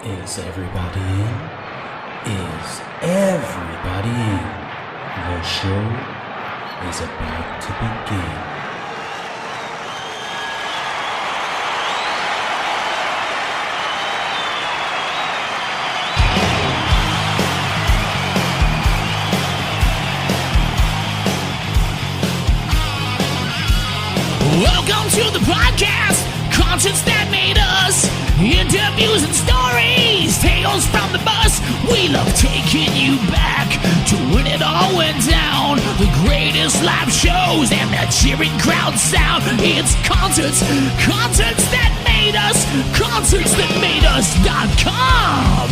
Is everybody in? Is everybody in? The show is about to begin. Welcome to the podcast, concerts that made us, interviews and stories, tales from the bus. We love taking you back to when it all went down. The greatest live shows and the cheering crowd sound. It's concerts that made us, concertsthatmadeus.com.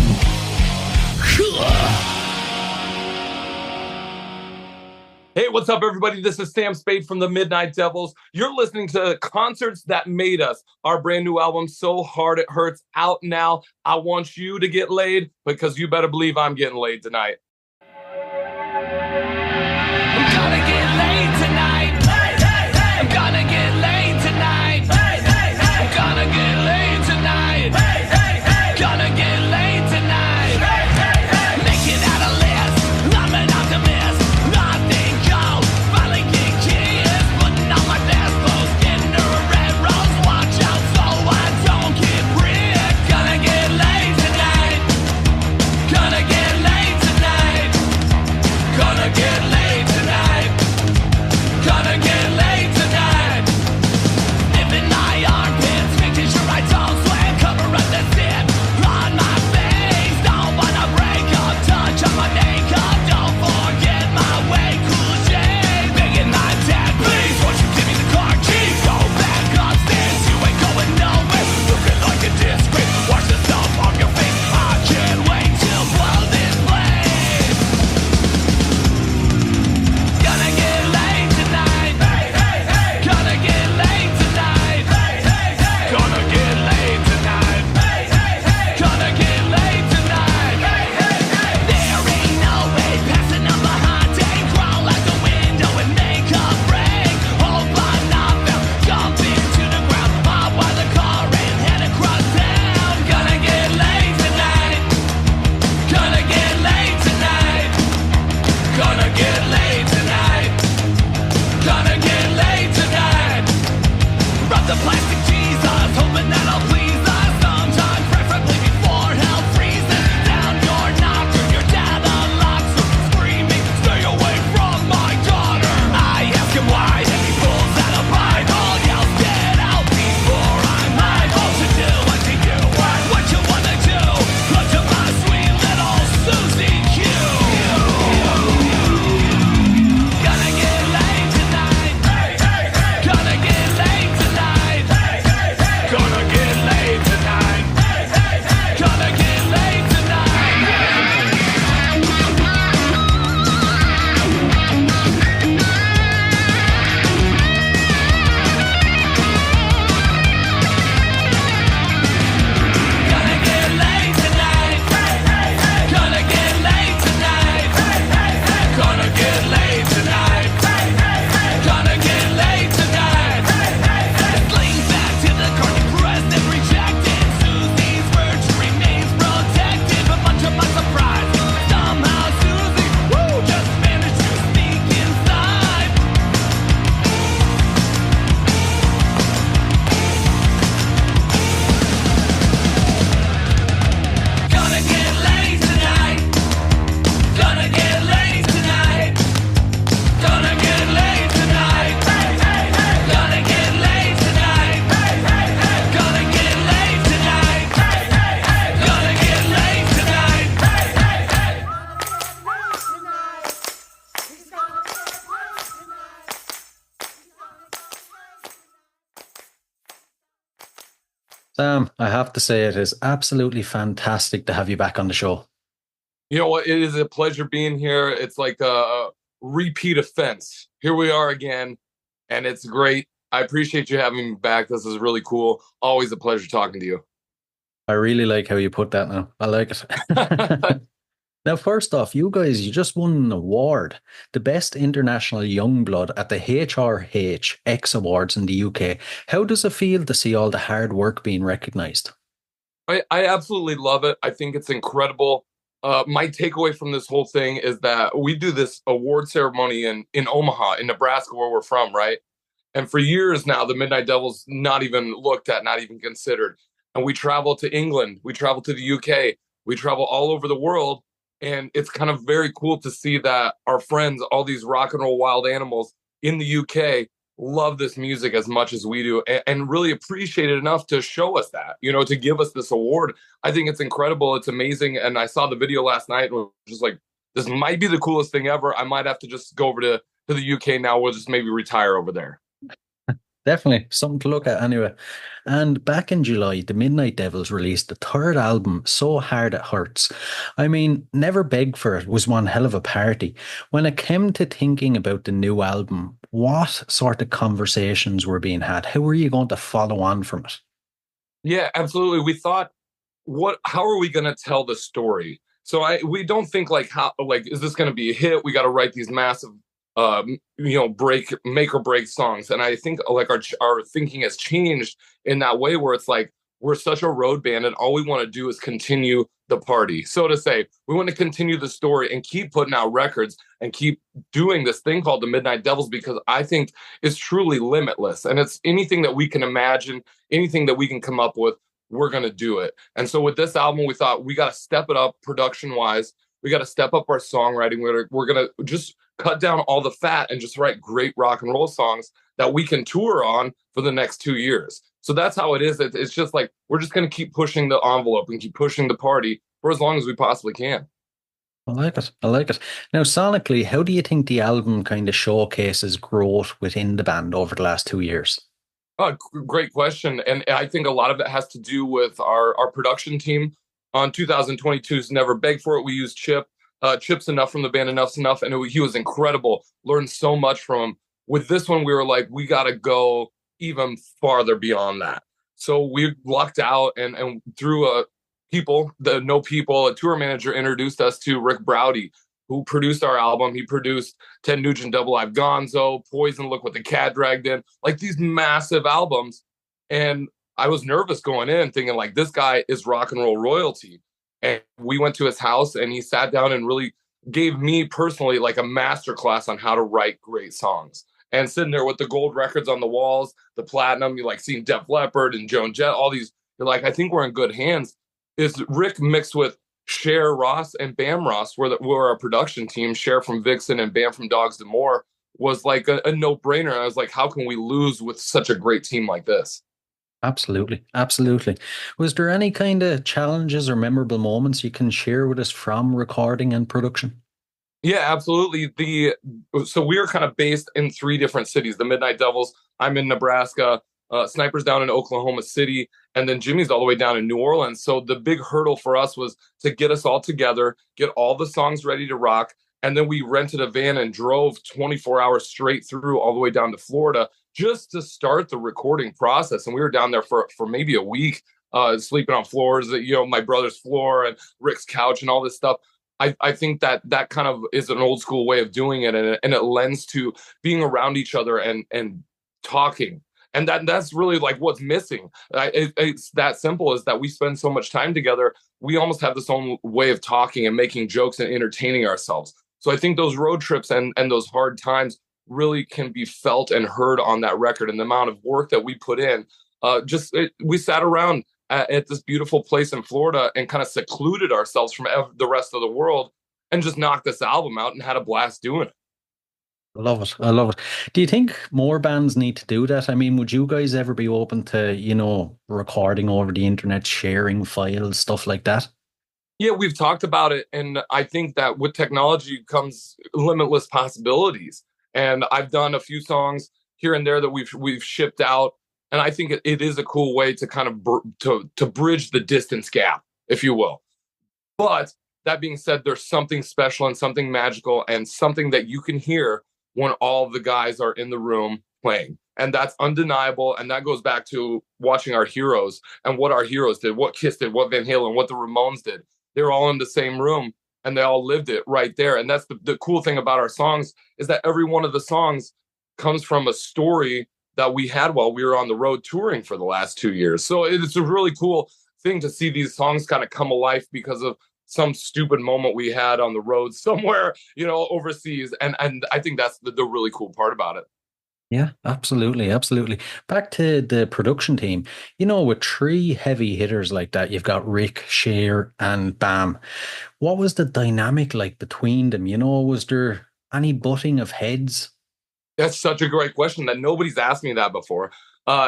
Hey, what's up, everybody? This is Sam Spade from the Midnight Devils. You're listening to Concerts That Made Us, our brand new album, So Hard It Hurts, out now. I want you to get laid because you better believe I'm getting laid tonight. I'm gonna get laid tonight. I'm gonna get laid tonight. I'm gonna get laid tonight. Gonna get laid tonight. Making out a list. I'm an optimist. Nothing goes. Finally get kissed. Putting on my best clothes. Getting her a red rose. Watch out so I don't get pricked. Gonna get laid tonight. Gonna get laid tonight. Gonna get laid tonight. Gonna get laid tonight. Sniffing my armpits, making sure I don't sweat. Cover up the zip on my face. Don't wanna break up, touch on my makeup. Don't forget my way, cool shade. Begging my dad, please, won't you give me the car keys? Go back upstairs, you ain't going nowhere. Looking like a disgrace, wash the stuff off your face. I can't wait to blow this place. Gonna get laid tonight. Gonna get laid tonight. Gonna get laid tonight. Gonna get laid tonight. There ain't no way passing up behind day. Crawl out the window and make a break. Hope I'm not found. Jump into the ground. Hop while the car and head across town. Gonna get laid tonight. Gonna get laid tonight. Gonna get laid tonight. Gonna get laid tonight. Rub the plastic Jesus, hoping that'll please us. Sometimes, preferably before hell freezes down your knocker. Your dad unlocks her, screaming, "Stay away from my daughter!" I ask him why, and he pulls out a Bible. Yells, "Get out before I'm liable to do what you wanna do." Look to my sweet little Susie Q. Gonna get laid tonight. Gonna get laid tonight. Gonna get laid tonight. Gonna get laid tonight. Gonna get laid tonight. Gonna get laid tonight. Gonna get laid tonight. Gonna get laid tonight. Sling back to the curtain, pressed and rejected. Susie's virtue remains protected, but much of my surprise, somehow Susie, just managed to sneak inside. Gonna get laid tonight. Gonna get laid tonight. Gonna get laid tonight. Gonna get laid tonight. Gonna get laid tonight. Gonna get laid tonight. Sam, I have to say it is absolutely fantastic to have you back on the show. You know what? It is a pleasure being here. It's like a repeat offense. Here we are again, and it's great. I appreciate you having me back. This is really cool. Always a pleasure talking to you. I really like how you put that now. I like it. Now, first off, you guys, you just won an award, the Best International Youngblood at the HRH X Awards in the UK. How does it feel to see all the hard work being recognised? I absolutely love it. I think it's incredible. My takeaway from this whole thing is that we do this award ceremony in Omaha, in Nebraska, where we're from, right? And for years now, the Midnight Devils not even looked at, not even considered. And we travel to England, we travel to the UK, we travel all over the world. And it's kind of very cool to see that our friends, all these rock and roll wild animals in the UK, love this music as much as we do and really appreciate it enough to show us that, to give us this award. I think it's incredible. It's amazing. And I saw the video last night and was just like, this might be the coolest thing ever. I might have to just go over to the UK now. We'll just maybe retire over there. Definitely something to look at anyway. And back in July, the Midnight Devils released the third album, So Hard It Hurts. I mean, Never Beg for It was one hell of a party. When it came to thinking about the new album, what sort of conversations were being had? How were you going to follow on from it? Yeah, absolutely. We thought, how are we going to tell the story? So we don't think is this going to be a hit? We got to write these massive make or break songs. And I think like our thinking has changed in that way, where it's like we're such a road band and all we want to do is continue the party, so to say. We want to continue the story and keep putting out records and keep doing this thing called the Midnight Devils, because I think it's truly limitless, and it's anything that we can imagine, anything that we can come up with, we're going to do it. And so with this album, we thought we got to step it up production wise. We got to step up our songwriting. We're going to just cut down all the fat and just write great rock and roll songs that we can tour on for the next 2 years. So that's how it is. It's just like, we're just going to keep pushing the envelope and keep pushing the party for as long as we possibly can. I like it. I like it. Now, sonically, how do you think the album kind of showcases growth within the band over the last 2 years? Oh, great question. And I think a lot of it has to do with our production team. On 2022's Never Beg for It, we used Chip. Chip's enough from the band, Enough's Enough, and he was incredible. Learned so much from him. With this one, we were like, we got to go even farther beyond that. So we lucked out, and through a tour manager introduced us to Rick Browdy, who produced our album. He produced Ted Nugent, Double Live Gonzo, Poison, Look What the Cat Dragged In, like these massive albums. And I was nervous going in, thinking like, this guy is rock and roll royalty. And we went to his house and he sat down and really gave me personally like a master class on how to write great songs. And sitting there with the gold records on the walls, the platinum, you like seeing Def Leppard and Joan Jett, all these, you're like, I think we're in good hands. Is Rick mixed with Cher Ross and Bam Ross, were our production team. Cher from Vixen and Bam from Dogs D'Amour was like a no-brainer. I was like, how can we lose with such a great team like this? Absolutely. Absolutely. Was there any kind of challenges or memorable moments you can share with us from recording and production? Yeah, absolutely. So we are kind of based in 3 different cities. The Midnight Devils, I'm in Nebraska, Sniper's down in Oklahoma City, and then Jimmy's all the way down in New Orleans. So the big hurdle for us was to get us all together, get all the songs ready to rock. And then we rented a van and drove 24 hours straight through all the way down to Florida just to start the recording process. And we were down there for maybe a week, sleeping on floors, my brother's floor and Rick's couch and all this stuff. I think that kind of is an old school way of doing it. And it lends to being around each other and talking. And that's really like what's missing. It's that simple, is that we spend so much time together. We almost have this own way of talking and making jokes and entertaining ourselves. So I think those road trips and those hard times really can be felt and heard on that record. And the amount of work that we put in, we sat around at this beautiful place in Florida and kind of secluded ourselves from the rest of the world and just knocked this album out and had a blast doing it. I love it. I love it. Do you think more bands need to do that? I mean, would you guys ever be open to, recording over the internet, sharing files, stuff like that? Yeah, we've talked about it. And I think that with technology comes limitless possibilities. And I've done a few songs here and there that we've shipped out. And I think it is a cool way to kind of to bridge the distance gap, if you will. But that being said, there's something special and something magical and something that you can hear when all the guys are in the room playing. And that's undeniable. And that goes back to watching our heroes and what our heroes did, what Kiss did, what Van Halen, what the Ramones did. They were all in the same room and they all lived it right there. And that's the cool thing about our songs, is that every one of the songs comes from a story that we had while we were on the road touring for the last 2 years. So it's a really cool thing to see these songs kind of come alive because of some stupid moment we had on the road somewhere, overseas. And I think that's the really cool part about it. Yeah, absolutely, absolutely. Back to the production team. With three heavy hitters like that, you've got Rick, Cher, and Bam. What was the dynamic like between them? Was there any butting of heads? That's such a great question that nobody's asked me that before.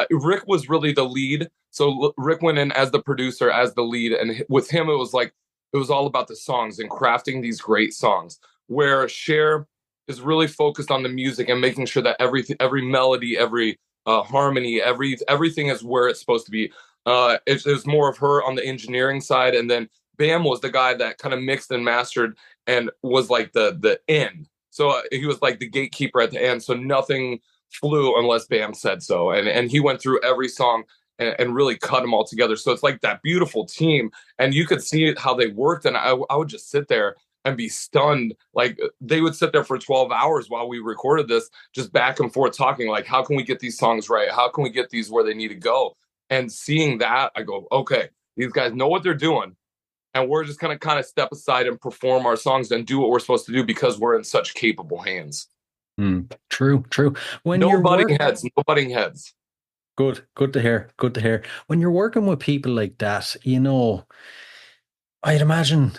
Rick was really the lead. So Rick went in as the producer, as the lead. And with him, it was all about the songs and crafting these great songs, where Cher is really focused on the music and making sure that every melody, every harmony, everything is where it's supposed to be. It's more of her on the engineering side. And then Bam was the guy that kind of mixed and mastered and was like the end. So he was like the gatekeeper at the end. So nothing flew unless Bam said so. And he went through every song and really cut them all together. So it's like that beautiful team. And you could see how they worked. And I would just sit there and be stunned. Like they would sit there for 12 hours while we recorded this, just back and forth talking, like, how can we get these songs right? How can we get these where they need to go? And seeing that, I go, okay, these guys know what they're doing. And we're just going to kind of step aside and perform our songs and do what we're supposed to do because we're in such capable hands. True, true. When no you're butting heads, no butting heads. Good to hear. Good to hear. When you're working with people like that, I'd imagine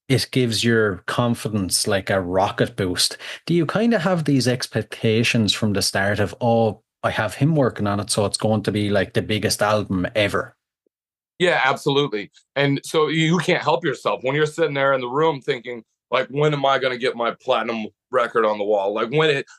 it gives your confidence like a rocket boost. Do you kind of have these expectations from the start of, oh, I have him working on it, so it's going to be like the biggest album ever? Yeah, absolutely. And so you can't help yourself when you're sitting there in the room thinking, like, when am I going to get my platinum record on the wall? Like,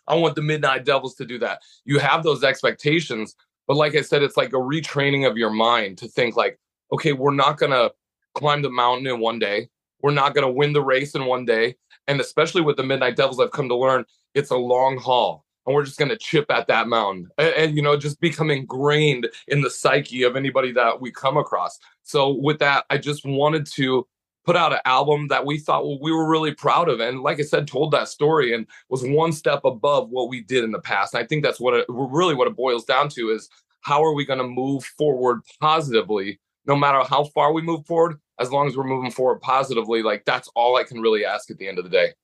I want the Midnight Devils to do that. You have those expectations. But like I said, it's like a retraining of your mind to think like, okay, we're not going to climb the mountain in one day. We're not going to win the race in one day. And especially with the Midnight Devils, I've come to learn it's a long haul. And we're just going to chip at that mountain and just become ingrained in the psyche of anybody that we come across. So with that, I just wanted to put out an album that we thought we were really proud of. And like I said, told that story and was one step above what we did in the past. And I think that's what it boils down to is how are we going to move forward positively, no matter how far we move forward, as long as we're moving forward positively. Like that's all I can really ask at the end of the day.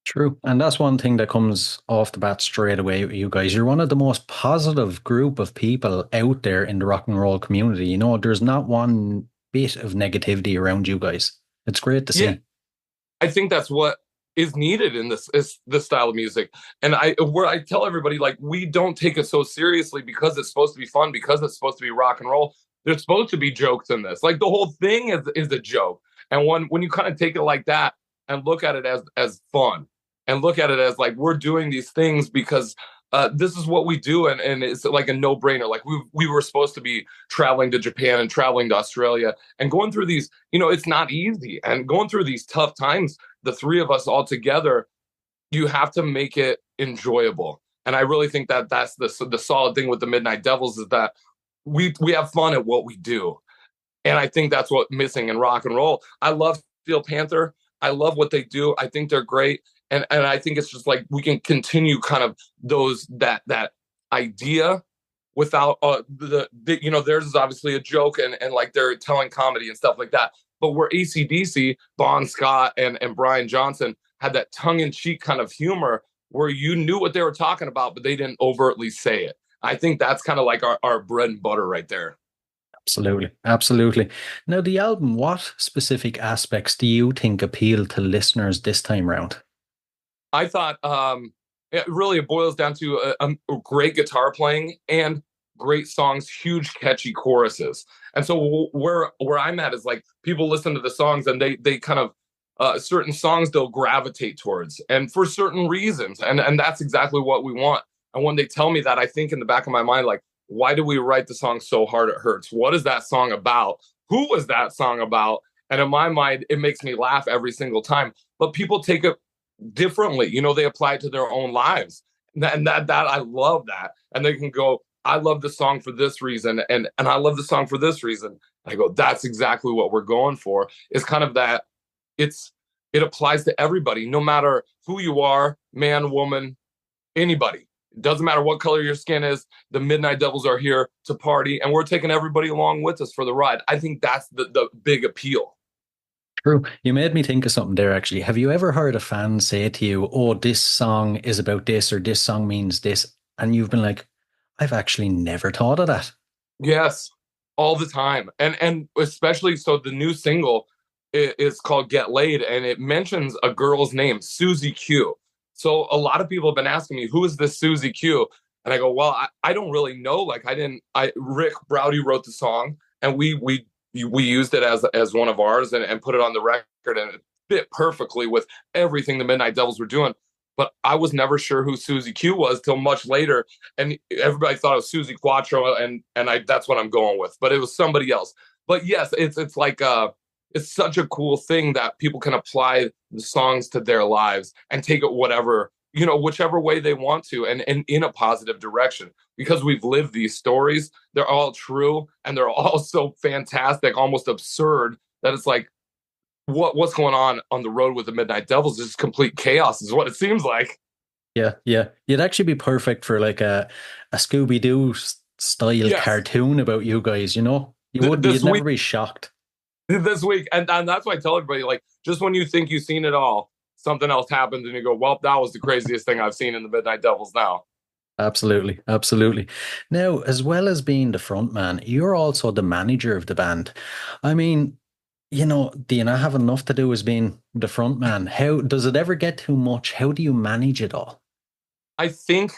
True. And that's one thing that comes off the bat straight away with you guys. You're one of the most positive group of people out there in the rock and roll community. There's not one bit of negativity around you guys. It's great to see. Yeah. I think that's what is needed in this style of music. And I tell everybody, like, we don't take it so seriously because it's supposed to be fun, because it's supposed to be rock and roll. There's supposed to be jokes in this. Like the whole thing is a joke. And when you kind of take it like that and look at it as fun, and look at it as like we're doing these things because this is what we do, and it's like a no-brainer. Like we were supposed to be traveling to Japan and traveling to Australia and going through these, it's not easy. And going through these tough times, the three of us all together, you have to make it enjoyable. And I really think that that's the solid thing with the Midnight Devils is that we have fun at what we do. And I think that's what's missing in rock and roll. I love Steel Panther. I love what they do. I think they're great. And I think it's just like we can continue kind of that idea without theirs is obviously a joke and like they're telling comedy and stuff like that. But where AC/DC, Bon Scott and Brian Johnson had that tongue-in-cheek kind of humor where you knew what they were talking about, but they didn't overtly say it. I think that's kind of like our bread and butter right there. Absolutely. Absolutely. Now, the album, what specific aspects do you think appeal to listeners this time round? I thought it boils down to a great guitar playing and great songs, huge catchy choruses. And so where I'm at is like people listen to the songs and they kind of certain songs they'll gravitate towards and for certain reasons. And that's exactly what we want. And when they tell me that, I think in the back of my mind, like, why do we write the song So Hard It Hurts? What is that song about? Who was that song about? And in my mind, it makes me laugh every single time. But people take it differently. They apply it to their own lives. And that I love that. And they can go, I love the song for this reason. And I love the song for this reason. I go, that's exactly what we're going for. It's kind of that it applies to everybody, no matter who you are, man, woman, anybody. It doesn't matter what color your skin is. The Midnight Devils are here to party, and we're taking everybody along with us for the ride. I think that's the big appeal. True. You made me think of something there, actually. Have you ever heard a fan say to you, oh, this song is about this or this song means this? And you've been like, I've actually never thought of that. Yes, all the time. And especially so the new single is called Get Laid, and it mentions a girl's name, Susie Q. So a lot of people have been asking me, who is this Susie Q? And I go, well, I don't really know. Like Rick Browdy wrote the song, and we used it as one of ours and put it on the record, and it fit perfectly with everything the Midnight Devils were doing. But I was never sure who Susie Q was till much later, and everybody thought it was Susie Quattro, and that's what I'm going with. But it was somebody else. But yes, it's like it's such a cool thing that people can apply the songs to their lives and take it whatever, whichever way they want to, and in a positive direction. Because we've lived these stories, they're all true, and they're all so fantastic, almost absurd, that it's like, what's going on the road with the Midnight Devils is complete chaos, is what it seems like. Yeah, yeah. You'd actually be perfect for like a Scooby-Doo style Yes. cartoon about you guys, you'd never be shocked. This week, and that's why I tell everybody, like, just when you think you've seen it all, something else happens, and you go, well, that was the craziest thing I've seen in the Midnight Devils now. Absolutely, absolutely. Now, as well as being the front man, you're also the manager of the band. I mean, do you not have enough to do as being the front man? How does it ever get too much? How do you manage it all? I think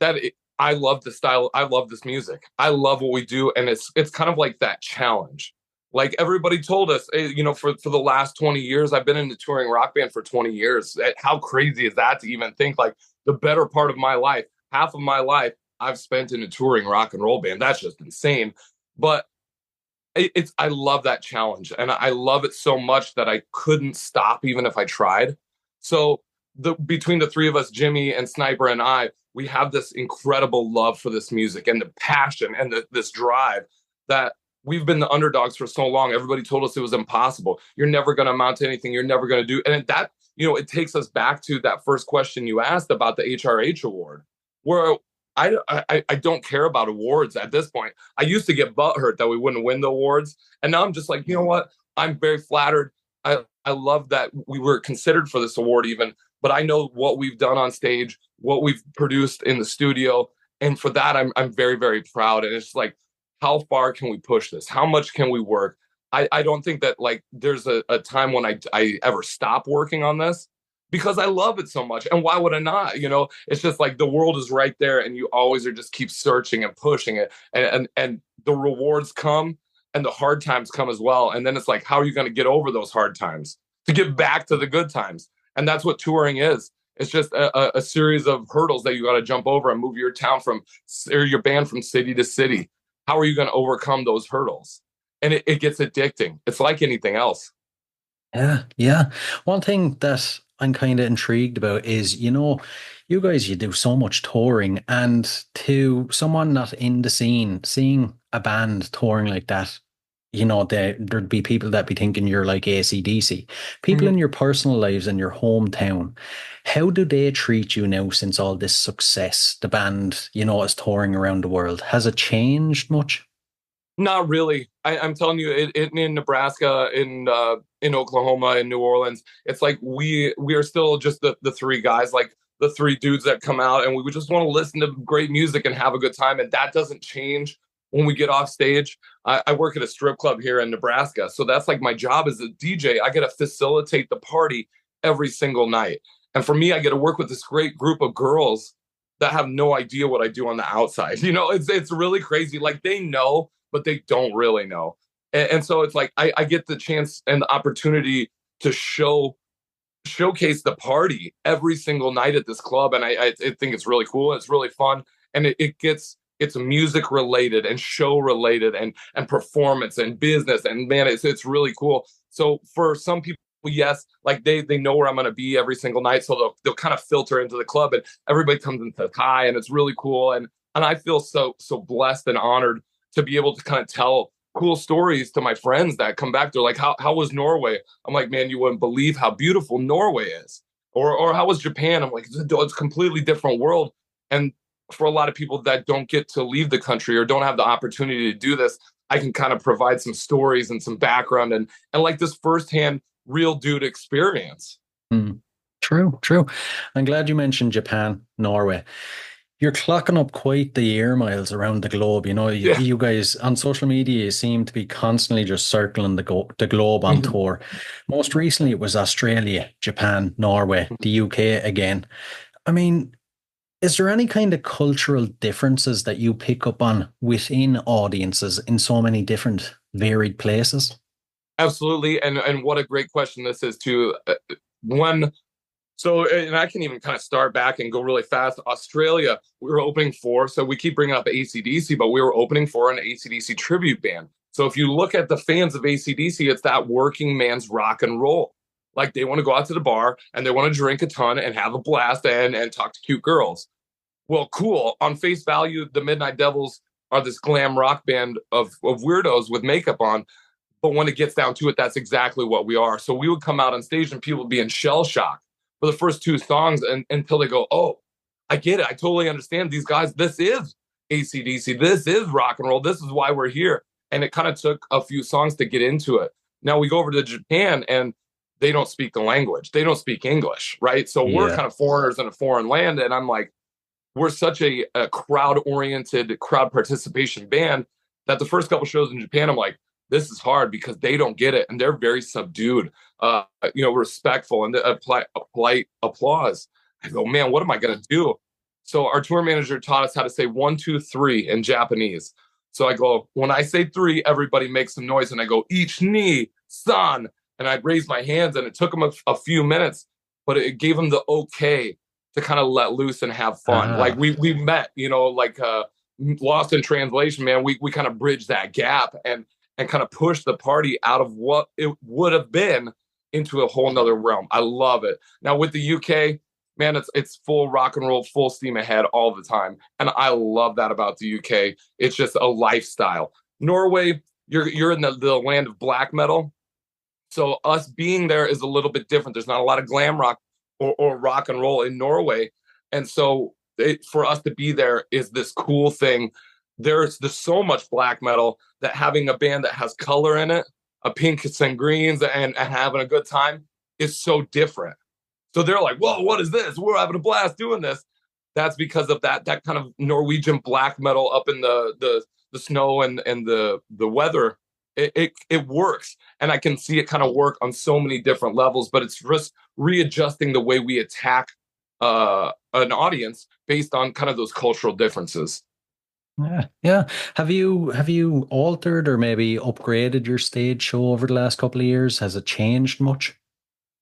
that I love the style. I love this music. I love what we do, and it's kind of like that challenge. Like everybody told us, for the last 20 years, I've been in the touring rock band for 20 years. How crazy is that to even think, like, the better part of my life, half of my life, I've spent in a touring rock and roll band. That's just insane. But I love that challenge, and I love it so much that I couldn't stop even if I tried. So between the three of us, Jimmy and Sniper and I, we have this incredible love for this music and the passion and this drive that we've been the underdogs for so long. Everybody told us it was impossible. You're never going to amount to anything. You're never going to do. And that, it takes us back to that first question you asked about the HRH award, where I don't care about awards at this point. I used to get butthurt that we wouldn't win the awards. And now I'm just like, you know what? I'm very flattered. I love that we were considered for this award even, but I know what we've done on stage, what we've produced in the studio. And for that, I'm very, very proud. And it's like, how far can we push this? How much can we work? I don't think that, like, there's a time when I ever stop working on this, because I love it so much. And why would I not? It's just like the world is right there, and you always are just keep searching and pushing it. And the rewards come and the hard times come as well. And then it's like, how are you going to get over those hard times to get back to the good times? And that's what touring is. It's just a series of hurdles that you got to jump over and move your your band from city to city. How are you going to overcome those hurdles? And it gets addicting. It's like anything else. Yeah, yeah. One thing that I'm kind of intrigued about is, you guys, you do so much touring, and to someone not in the scene, seeing a band touring like that, there'd be people that be thinking you're like AC/DC. People in your personal lives and your hometown, how do they treat you now since all this success? The band, is touring around the world. Has it changed much? Not really. I'm telling you, in Nebraska, in Oklahoma, in New Orleans, it's like we are still just the three guys, like the three dudes that come out, and we just want to listen to great music and have a good time. And that doesn't change when we get off stage. I work at a strip club here in Nebraska, so that's like my job as a DJ. I get to facilitate the party every single night. And for me, I get to work with this great group of girls that have no idea what I do on the outside. It's really crazy. Like, they know, but they don't really know. And so it's like I get the chance and the opportunity to showcase the party every single night at this club. And I think it's really cool. It's really fun. And it's music related and show related and performance and business. And man, it's really cool. So for some people, yes, like they know where I'm going to be every single night. So they'll kind of filter into the club, and everybody comes and says hi, and it's really cool. And I feel so blessed and honored to be able to kind of tell cool stories to my friends that come back. They're like, how was Norway? I'm like, man, you wouldn't believe how beautiful Norway is. Or how was Japan? I'm like, it's a completely different world. And for a lot of people that don't get to leave the country or don't have the opportunity to do this, I can kind of provide some stories and some background and like this firsthand real dude experience. Mm. True, true. I'm glad you mentioned Japan, Norway. You're clocking up quite the air miles around the globe. You know, Yeah. you guys on social media you seem to be constantly just circling the globe on Mhm. tour. Most recently, it was Australia, Japan, Norway, the UK again. I mean, is there any kind of cultural differences that you pick up on within audiences in so many different varied places? Absolutely. And what a great question this is too. One, so, and I can even kind of start back and go really fast. Australia, we were opening for, so we keep bringing up AC/DC, but we were opening for an AC/DC tribute band. So if you look at the fans of AC/DC, it's that working man's rock and roll. Like they want to go out to the bar and they want to drink a ton and have a blast and talk to cute girls. Well, cool. On face value, the Midnight Devils are this glam rock band of weirdos with makeup on. But when it gets down to it, that's exactly what we are. So we would come out on stage and people would be in shell shock for the first two songs until they go, oh, I get it. I totally understand these guys. This is AC/DC. This is rock and roll. This is why we're here. And it kind of took a few songs to get into it. Now we go over to Japan and they don't speak the language. They don't speak English, right? So we're Yeah. kind of foreigners in a foreign land. And I'm like, we're such a crowd-oriented, crowd participation band that the first couple shows in Japan, I'm like, this is hard because they don't get it and they're very subdued, respectful and a polite applause. I go, man, what am I gonna do? So our tour manager taught us how to say 1, 2, 3 in Japanese. So I go, when I say 3, everybody makes some noise, and I go, each knee, san, and I'd raise my hands, and it took them a few minutes, but it gave them the okay to kind of let loose and have fun. Ah. Like we met, lost in translation, man. We kind of bridged that gap and kind of push the party out of what it would have been into a whole nother realm. I love it. Now with the UK, man, it's full rock and roll, full steam ahead all the time. And I love that about the UK. It's just a lifestyle. Norway, you're in the land of black metal. So us being there is a little bit different. There's not a lot of glam rock or rock and roll in Norway. And so for us to be there is this cool thing. There's so much black metal that having a band that has color in it, a pinks and greens, and having a good time is so different. So they're like, whoa, what is this? We're having a blast doing this. That's because of that kind of Norwegian black metal up in the snow and the weather. It works. And I can see it kind of work on so many different levels, but it's just readjusting the way we attack an audience based on kind of those cultural differences. Yeah, yeah. Have you altered or maybe upgraded your stage show over the last couple of years? Has it changed much?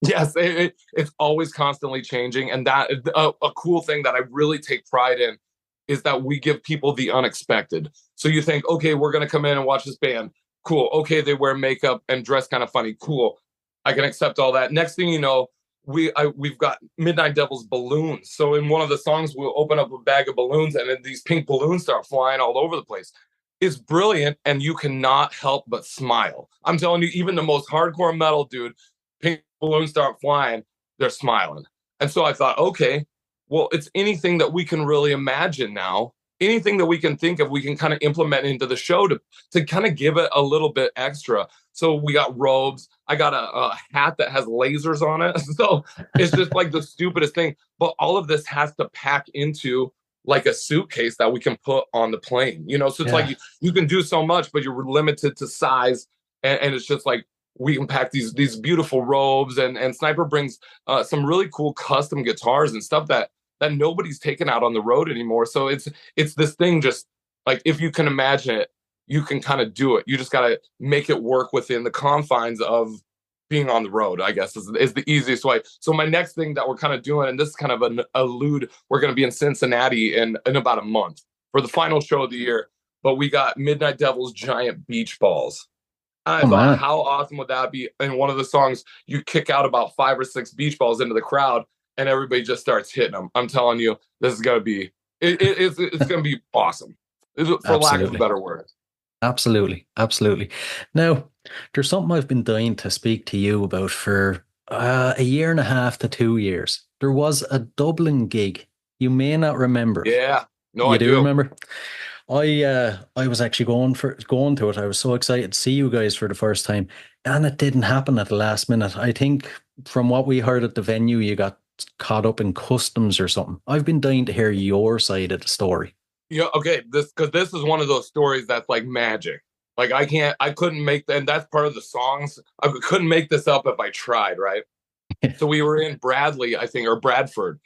Yes, it's always constantly changing. And that a cool thing that I really take pride in is that we give people the unexpected. So you think, okay, we're going to come in and watch this band. Cool. Okay, they wear makeup and dress kind of funny. Cool. I can accept all that. Next thing you know, we've got Midnight Devils balloons. So in one of the songs, we'll open up a bag of balloons and then these pink balloons start flying all over the place. It's brilliant, and you cannot help but smile. I'm telling you, even the most hardcore metal dude, pink balloons start flying, they're smiling. And so I thought, okay, well, it's anything that we can really imagine now. Anything that we can think of, we can kind of implement into the show to kind of give it a little bit extra. So we got robes. I got a hat that has lasers on it. So it's just like the stupidest thing. But all of this has to pack into like a suitcase that we can put on the plane. So it's like you can do so much, but you're limited to size. And it's just like we can pack these beautiful robes. And Sniper brings some really cool custom guitars and stuff that nobody's taken out on the road anymore. So it's this thing, just like, if you can imagine it, you can kind of do it. You just got to make it work within the confines of being on the road, I guess is the easiest way. So my next thing that we're kind of doing, and this is kind of an allude, we're going to be in Cincinnati in about a month for the final show of the year. But we got Midnight Devils giant beach balls. I thought, how awesome would that be? In one of the songs, you kick out about 5 or 6 beach balls into the crowd, and everybody just starts hitting them. I'm telling you, this is going to be, it's going to be awesome, for lack of a better word. Absolutely. Absolutely. Now, there's something I've been dying to speak to you about for a year and a half to 2 years. There was a Dublin gig. You may not remember. Yeah. No, I You do do. remember? I was actually going to it. I was so excited to see you guys for the first time, and it didn't happen at the last minute. I think from what we heard at the venue, you got caught up in customs or something. I've been dying to hear your side of the story. Yeah, okay. This is one of those stories that's like magic. Like I couldn't make and that's part of the songs. I couldn't make this up if I tried, right? So we were in Bradley, I think, or Bradford,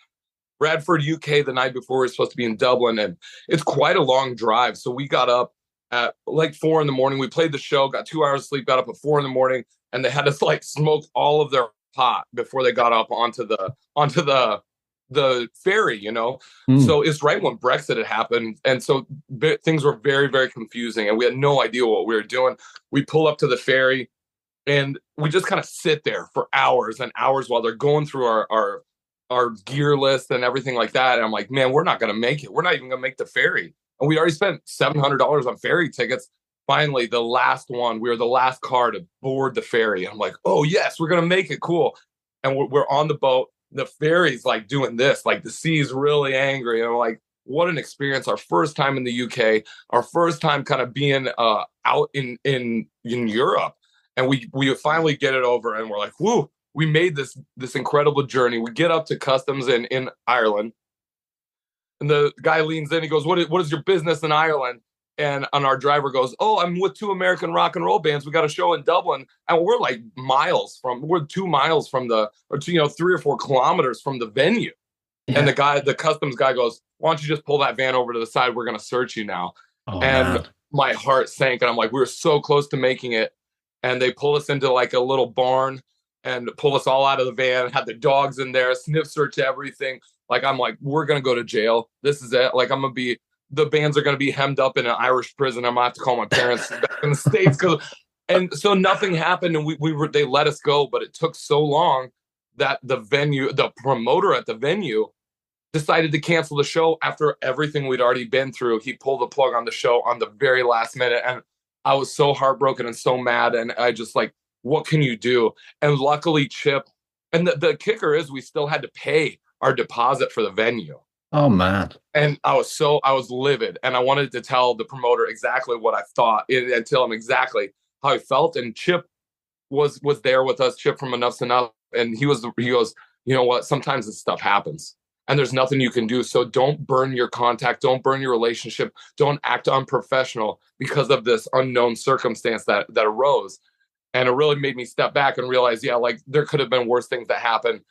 UK the night before. We were supposed to be in Dublin, and it's quite a long drive. So we got up at like 4 in the morning. We played the show, got 2 hours of sleep, got up at 4 in the morning, and they had us like smoke all of their pot before they got up onto the ferry, you know. Mm. So it's right when Brexit had happened, and so things were very, very confusing, and we had no idea what we were doing. We pull up to the ferry, and we just kind of sit there for hours and hours while they're going through our gear list and everything like that. And I'm like, man, we're not going to make it. We're not even going to make the ferry. And we already spent $700 on ferry tickets. Finally, the last one, we were the last car to board the ferry. I'm like, oh, yes, we're going to make it. Cool. And we're on the boat. The ferry's like doing this, like the sea's really angry. And I'm like, what an experience. Our first time in the UK, our first time kind of being out in Europe. And we finally get it over, and we're like, whoo, we made this incredible journey. We get up to customs in Ireland, and the guy leans in. He goes, what is your business in Ireland? And our driver goes, oh, I'm with two American rock and roll bands. We got a show in Dublin. And we're like we're 2 miles from or 3 or 4 kilometers from the venue. Yeah. And the customs guy goes, why don't you just pull that van over to the side? We're going to search you now. Oh, and man. my heart sank. And I'm like, we were so close to making it. And they pull us into like a little barn and pull us all out of the van, had the dogs in there, sniff search everything. Like, I'm like, we're going to go to jail. This is it. Like, the bands are going to be hemmed up in an Irish prison. I'm going to have to call my parents back in the States. And so nothing happened, and they let us go, but it took so long that the promoter at the venue decided to cancel the show after everything we'd already been through. He pulled the plug on the show on the very last minute, and I was so heartbroken and so mad, and I just like, what can you do? And luckily Chip, and the kicker is we still had to pay our deposit for the venue. Oh, man. And I was livid, and I wanted to tell the promoter exactly what I thought and tell him exactly how I felt. And Chip was there with us, Chip from Enough's Enough. And he goes, you know what? Sometimes this stuff happens and there's nothing you can do. So don't burn your contact. Don't burn your relationship. Don't act unprofessional because of this unknown circumstance that arose. And it really made me step back and realize, yeah, like there could have been worse things that happened.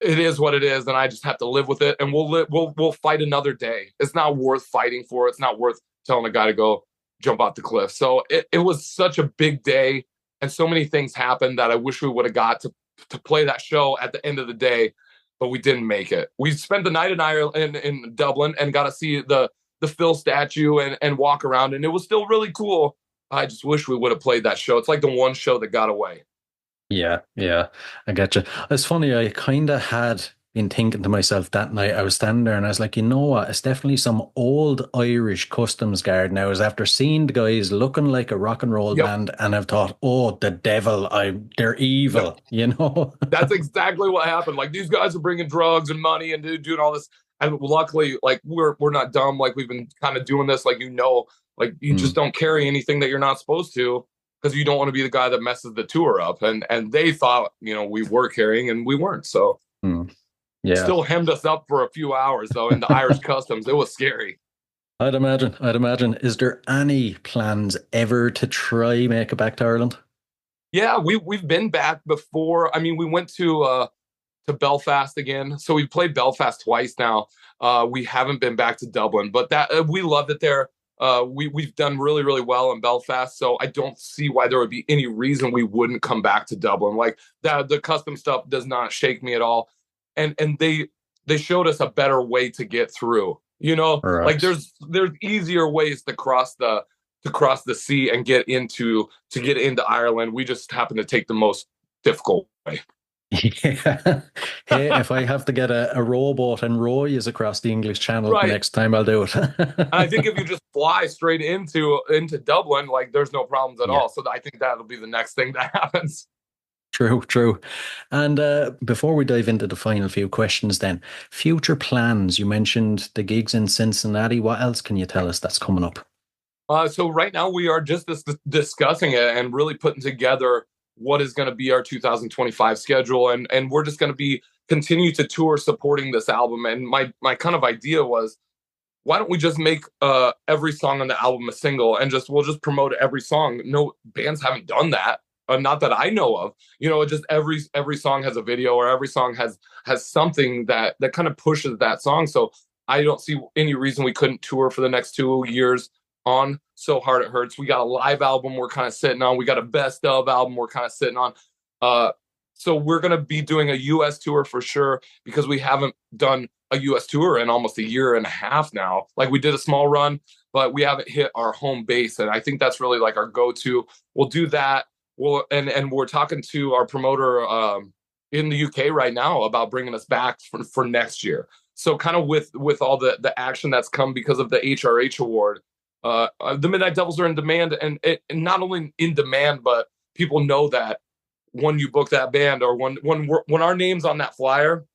It is what it is, and I just have to live with it. And we'll fight another day. It's not worth fighting for. It's not worth telling a guy to go jump off the cliff. So it was such a big day, and so many things happened that I wish we would have got to play that show at the end of the day, but we didn't make it. We spent the night in Ireland, in Dublin, and got to see the Phil statue and walk around, and it was still really cool. I just wish we would have played that show. It's like the one show that got away. Yeah, I get you. It's funny, I kind of had been thinking to myself that night. I was standing there and I was like, you know what? It's definitely some old Irish customs guard now. Is after seeing the guys looking like a rock and roll band, and I've thought, oh, the devil, they're evil, you know? That's exactly what happened. Like, these guys are bringing drugs and money and doing all this. And luckily, like, we're not dumb. Like, we've been kind of doing this, like, like you just don't carry anything that you're not supposed to, because you don't want to be the guy that messes the tour up. And they thought, we were carrying, and we weren't. So yeah, still hemmed us up for a few hours though in the Irish customs. It was scary. I'd imagine. Is there any plans ever to try make it back to Ireland? Yeah, we've been back before. I mean, we went to Belfast again. So we played Belfast twice now. We haven't been back to Dublin, but that we loved it there. We've done really, really well in Belfast, so I don't see why there would be any reason we wouldn't come back to Dublin. Like the custom stuff does not shake me at all, and they showed us a better way to get through. Right. Like there's easier ways to cross the sea and get into Ireland. We just happen to take the most difficult way. Yeah. Hey, if I have to get a rowboat and row you across the English Channel next time, I'll do it. I think if you just fly straight into Dublin, like there's no problems at all. So I think that'll be the next thing that happens. True, true. And before we dive into the final few questions, then, future plans. You mentioned the gigs in Cincinnati. What else can you tell us that's coming up? So right now we are just discussing it and really putting together what is going to be our 2025 schedule, and we're just going to be continue to tour supporting this album. And my kind of idea was, why don't we just make every song on the album a single, and just we'll just promote every song. No bands haven't done that, not that I know of. Just every song has a video, or every song has something that kind of pushes that song. So I don't see any reason we couldn't tour for the next 2 years on So Hard It Hurts. We got a live album we're kind of sitting on. We got a best of album we're kind of sitting on. So we're going to be doing a US tour for sure, because we haven't done a US tour in almost a year and a half now. Like, we did a small run, but we haven't hit our home base. And I think that's really like our go-to. We'll do that. And we're talking to our promoter in the UK right now about bringing us back for next year. So kind of with all the action that's come because of the HRH award, the Midnight Devils are in demand, and not only in demand, but people know that when you book that band, or when our name's on that flyer,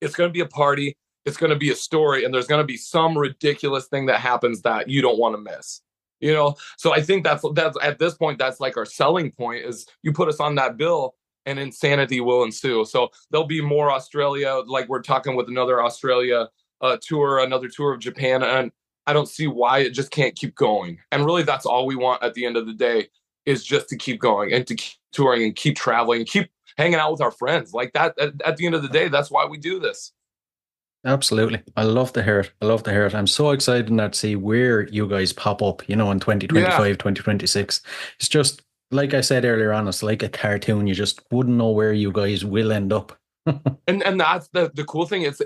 it's going to be a party, it's going to be a story, and there's going to be some ridiculous thing that happens that you don't want to miss. So I think that's at this point, that's like our selling point, is you put us on that bill and insanity will ensue. So there'll be more Australia, like we're talking with another Australia tour, another tour of Japan, and I don't see why it just can't keep going. And really, that's all we want at the end of the day, is just to keep going and to keep touring and keep traveling and keep hanging out with our friends. Like that, at the end of the day, that's why we do this. Absolutely. I love to hear it. I love to hear it. I'm so excited now to see where you guys pop up, in Yeah. 2025, 2026. It's just, like I said earlier on, it's like a cartoon. You just wouldn't know where you guys will end up. And that's the cool thing. It's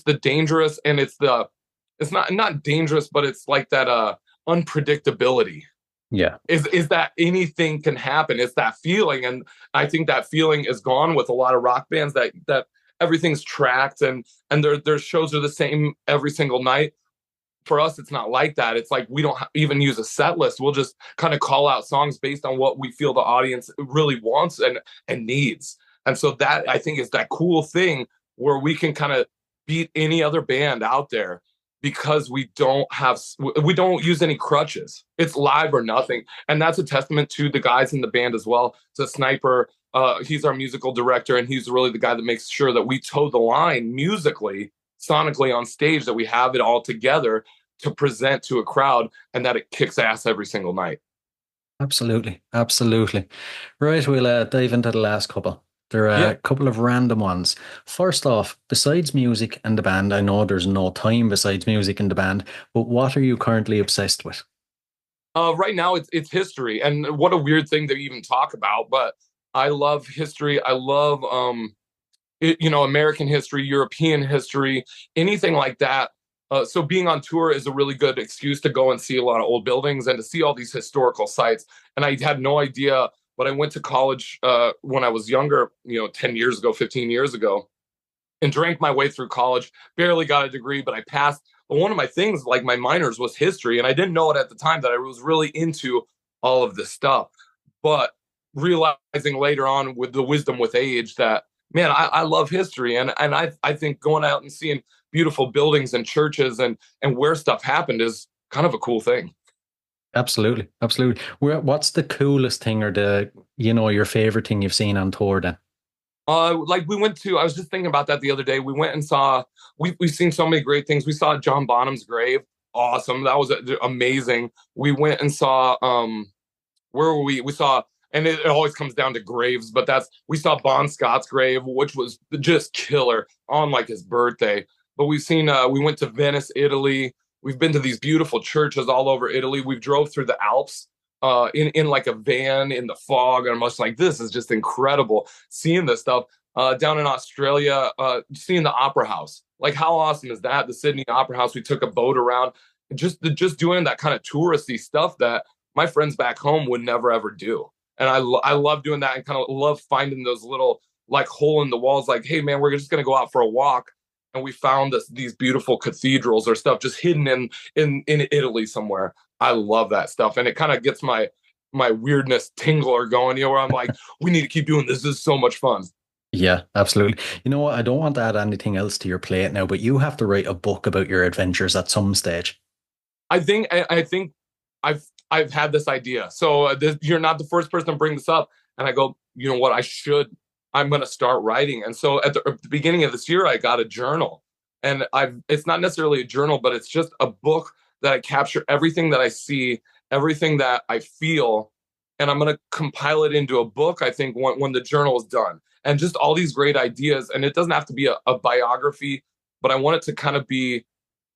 the dangerous, and it's not dangerous, but it's like that unpredictability. Yeah. Is that anything can happen. It's that feeling. And I think that feeling is gone with a lot of rock bands, that everything's tracked, and their shows are the same every single night. For us, it's not like that. It's like we don't even use a set list. We'll just kind of call out songs based on what we feel the audience really wants and needs. And so that, I think, is that cool thing where we can kind of beat any other band out there, because we don't use any crutches. It's live or nothing. And that's a testament to the guys in the band as well. To Sniper, he's our musical director, and he's really the guy that makes sure that we toe the line musically, sonically on stage, that we have it all together to present to a crowd, and that it kicks ass every single night. Absolutely. Absolutely. Right. We'll dive into the last couple. There are Yeah. a couple of random ones. First off, besides music and the band, I know there's no time besides music and the band, but what are you currently obsessed with? Right now, it's history, and what a weird thing to even talk about. But I love history. I love American history, European history, anything like that. So being on tour is a really good excuse to go and see a lot of old buildings and to see all these historical sites. And I had no idea, but I went to college when I was younger, 10 years ago, 15 years ago, and drank my way through college, barely got a degree, but I passed. But one of my things, like my minors, was history. And I didn't know it at the time that I was really into all of this stuff. But realizing later on, with the wisdom with age, that, man, I love history. And I think going out and seeing beautiful buildings and churches and where stuff happened is kind of a cool thing. Absolutely. Absolutely. What's the coolest thing, or your favorite thing you've seen on tour then? Like we went to, I was just thinking about that the other day. We went and saw, we've seen so many great things. We saw John Bonham's grave. Awesome. That was amazing. We went and saw, where were we? We saw, and it always comes down to graves, but we saw Bon Scott's grave, which was just killer, on like his birthday. But we went to Venice, Italy. We've been to these beautiful churches all over Italy. We've drove through the Alps in like a van in the fog. And I'm just like, this is just incredible seeing this stuff. Down in Australia, seeing the Opera House. Like, how awesome is that? The Sydney Opera House. We took a boat around, just doing that kind of touristy stuff that my friends back home would never ever do. And I love doing that, and kind of love finding those little like hole in the walls. Like, hey man, we're just gonna go out for a walk, and we found these beautiful cathedrals or stuff just hidden in Italy somewhere. I love that stuff, and it kind of gets my my weirdness tingler going, where I'm like, we need to keep doing this. This is so much fun. Yeah, absolutely. You know what? I don't want to add anything else to your plate now, but you have to write a book about your adventures at some stage. I think I've had this idea. So you're not the first person to bring this up. And I go, you know what? I'm going to start writing. And so at the beginning of this year, I got a journal, and it's not necessarily a journal, but it's just a book that I capture everything that I see, everything that I feel. And I'm going to compile it into a book, I think, when the journal is done, and just all these great ideas. And it doesn't have to be a biography, but I want it to kind of be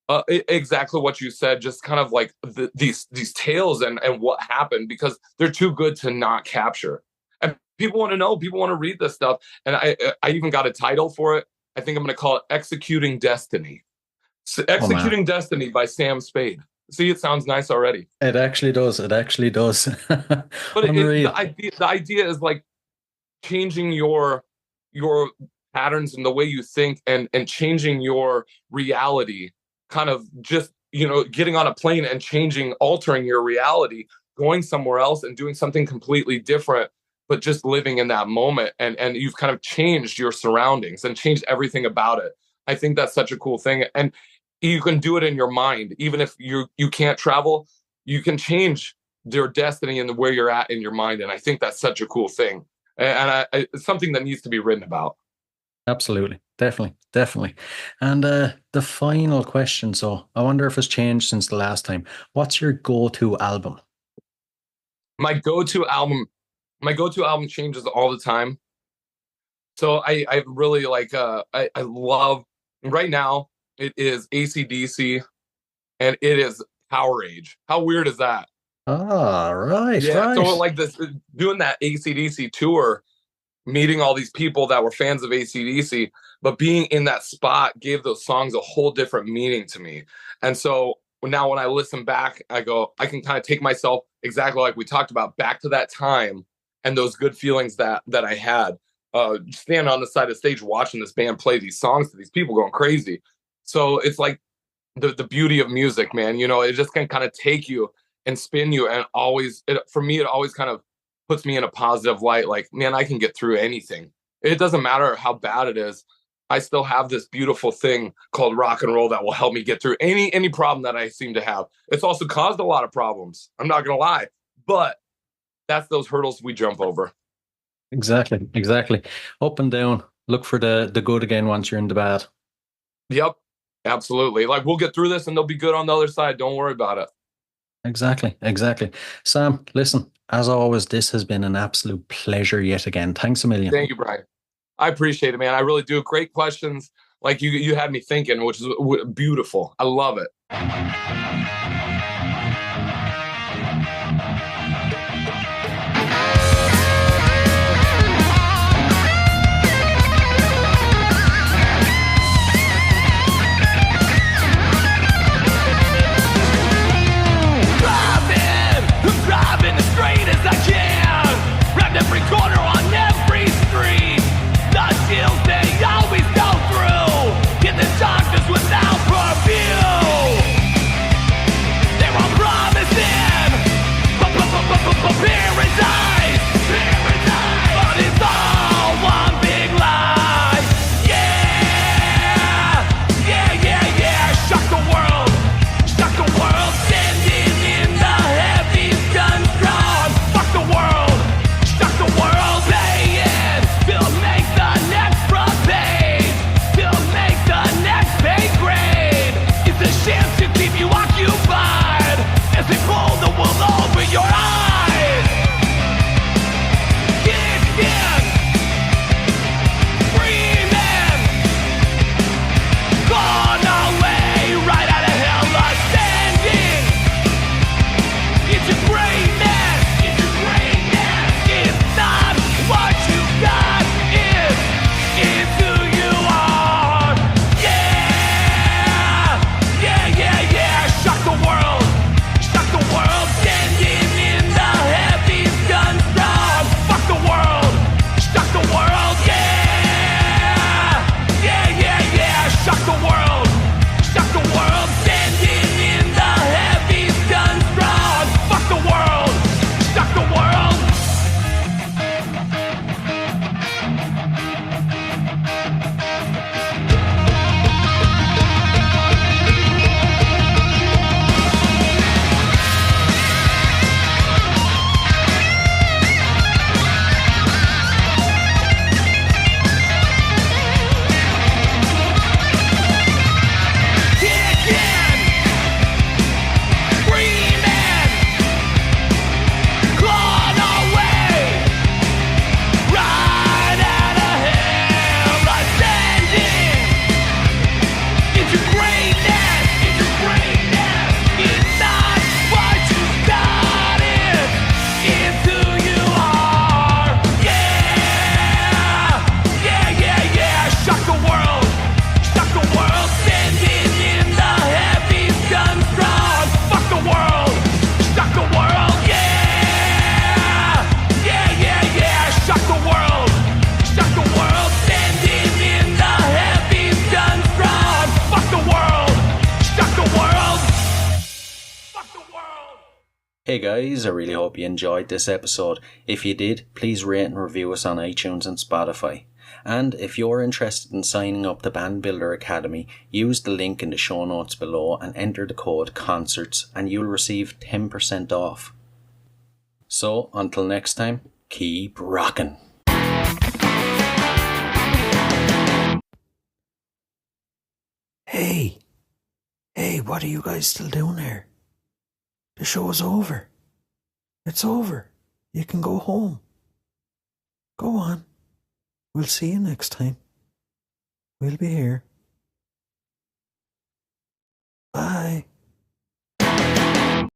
exactly what you said, just kind of like these tales and what happened, because they're too good to not capture. And people want to know, people want to read this stuff. And I even got a title for it. I think I'm going to call it Executing Destiny. So, Executing Destiny by Sam Spade. See, it sounds nice already. It actually does. It actually does. But the idea is like changing your patterns and the way you think, and changing your reality, kind of just, getting on a plane and altering your reality, going somewhere else and doing something completely different, but just living in that moment. And you've kind of changed your surroundings and changed everything about it. I think that's such a cool thing. And you can do it in your mind. Even if you can't travel, you can change your destiny and where you're at in your mind. And I think that's such a cool thing. And it's something that needs to be written about. Absolutely. Definitely. And the final question. So I wonder if it's changed since the last time. What's your go-to album? My go-to album changes all the time. So I really like, I love, right now, it is AC/DC, and it is Power Age. How weird is that? Ah, right. Yeah. Right. So like this, doing that AC/DC tour, meeting all these people that were fans of AC/DC, but being in that spot gave those songs a whole different meaning to me. And so now when I listen back, I go, I can kind of take myself, exactly like we talked about, back to that time and those good feelings that I had, standing on the side of the stage watching this band play these songs to these people going crazy. So it's like the beauty of music, man. It just can kind of take you and spin you, and for me, it always kind of puts me in a positive light. Like, man, I can get through anything. It doesn't matter how bad it is. I still have this beautiful thing called rock and roll that will help me get through any problem that I seem to have. It's also caused a lot of problems, I'm not gonna lie, but that's those hurdles we jump over. Exactly. Up and down. Look for the good again once you're in the bad. Yep, absolutely. Like, we'll get through this and they'll be good on the other side. Don't worry about it. Exactly. Sam, listen, as always, this has been an absolute pleasure yet again. Thanks a million. Thank you, Brian. I appreciate it, man. I really do. Great questions. Like, you had me thinking, which is beautiful. I love it. Driving as straight as I can, wrapped every corner on every street. The chills they always go through, in the darkness without purview. Hey guys, I really hope you enjoyed this episode. If you did, please rate and review us on iTunes and Spotify. And if you're interested in signing up to Band Builder Academy, use the link in the show notes below and enter the code CONCERTS and you'll receive 10% off. So, until next time, keep rocking. Hey, what are you guys still doing here? The show's over. It's over. You can go home. Go on. We'll see you next time. We'll be here. Bye.